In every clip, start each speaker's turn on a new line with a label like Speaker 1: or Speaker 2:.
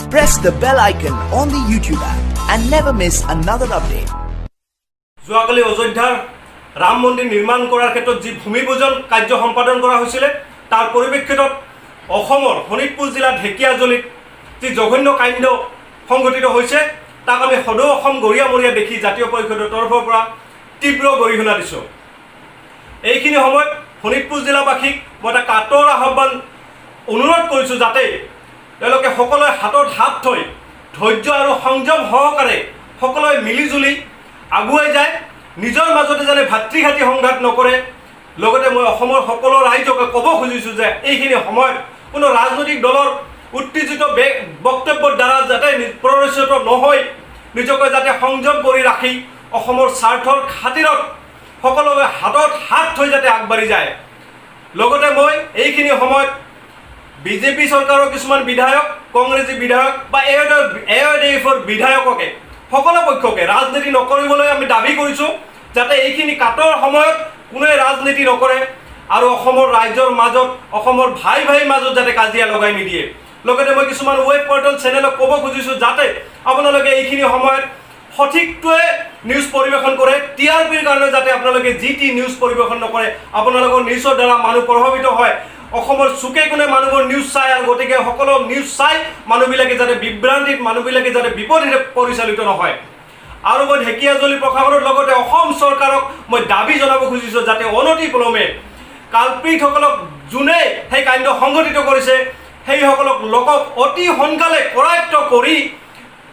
Speaker 1: Press the bell icon on the YouTube app and never miss another update.
Speaker 2: যোৱাকালি অযোধ্যাৰ ৰাম মন্দিৰ নিৰ্মাণ কৰাৰ ক্ষেত্ৰত যি ভূমিপূজন কাৰ্য সম্পাদন কৰা হৈছিল তাৰ পৰিপ্ৰেক্ষিতত অসমৰ শোণিতপুৰ জিলা ঢেকিয়াজুলিত যি জঘন্য কাণ্ড সংঘটিত হৈছে তাক আমি সদৌ অসম গৰিয়ামৰীয়া দেখি জাতীয় পৰিষদৰ তৰফৰ পৰা তীব্ৰ গৰিহণা দিছোঁ। এইখিনি সময়ত শোণিতপুৰ জিলাবাসীক মই এটা কাটৰ আহ্বান অনুৰোধ কৰিছোঁ যাতে তেওঁলোকে সকলোৱে হাতত হাত থৈ ধৈৰ্য আৰু সংযম সহকাৰে সকলোৱে মিলিজুলি আগুৱাই যায়, নিজৰ মাজতে যেনে ভাতৃঘাতী সংঘাত নকৰে। লগতে মই অসমৰ সকলো ৰাইজকে ক'ব খুজিছোঁ যে এইখিনি সময়ত কোনো ৰাজনৈতিক দলৰ উত্তেজিত বক্তব্যৰ দ্বাৰা যাতে প্ৰৰোচিত নহয়, নিজকে যাতে সংযম কৰি ৰাখি অসমৰ স্বাৰ্থৰ খাতিৰত সকলোৱে হাতত হাত থৈ যাতে আগবাঢ়ি যায়। লগতে মই এইখিনি সময়ত বিজেপি চৰকাৰৰ কিছুমান বিধায়ক, কংগ্ৰেছী বিধায়ক বা AIDFৰ বিধায়ককে সকলো পক্ষকে ৰাজনীতি নকৰিবলৈ আমি দাবী কৰিছোঁ, যাতে এইখিনি কাটৰ সময়ত কোনোৱে ৰাজনীতি নকৰে আৰু অসমৰ ৰাইজৰ মাজত, অসমৰ ভাই মাজত যাতে কাজিয়া লগাই নিদিয়ে। লগতে মই কিছুমান ৱেব পৰ্টেল চেনেলক ক'ব খুজিছোঁ যাতে আপোনালোকে এইখিনি সময়ত সঠিকটোৱে নিউজ পৰিৱেশন কৰে। TRPৰ কাৰণে যাতে আপোনালোকে যি টি নিউজ পৰিৱেশন নকৰে। আপোনালোকৰ নিউজৰ দ্বাৰা মানুহ প্ৰভাৱিত হয়, অসমৰ চুকে কোণে মানুহবোৰ নিউজ চায় আৰু গতিকে সকলো নিউজ চাই মানুহবিলাকে যাতে বিভ্ৰান্তিত, মানুহবিলাকে যাতে বিপদে পৰিচালিত নহয়। আৰু মই ঢেকিয়াজুলি প্ৰশাসনৰ লগতে অসম চৰকাৰক মই দাবী জনাব খুজিছোঁ যাতে অনতিপলমে কালপ্ৰিতসকলক যোনে সেই কাণ্ড সংঘটিত কৰিছে সেইসকলক লোকক অতি সোনকালে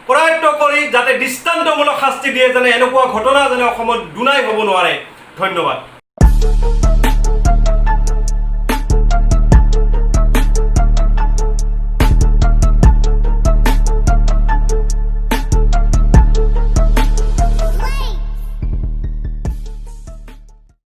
Speaker 2: কৰায়ত্ব কৰি যাতে দৃষ্টান্তমূলক শাস্তি দিয়ে, যেনে এনেকুৱা ঘটনা যেনে অসমত দুনাই হ'ব নোৱাৰে। ধন্যবাদ।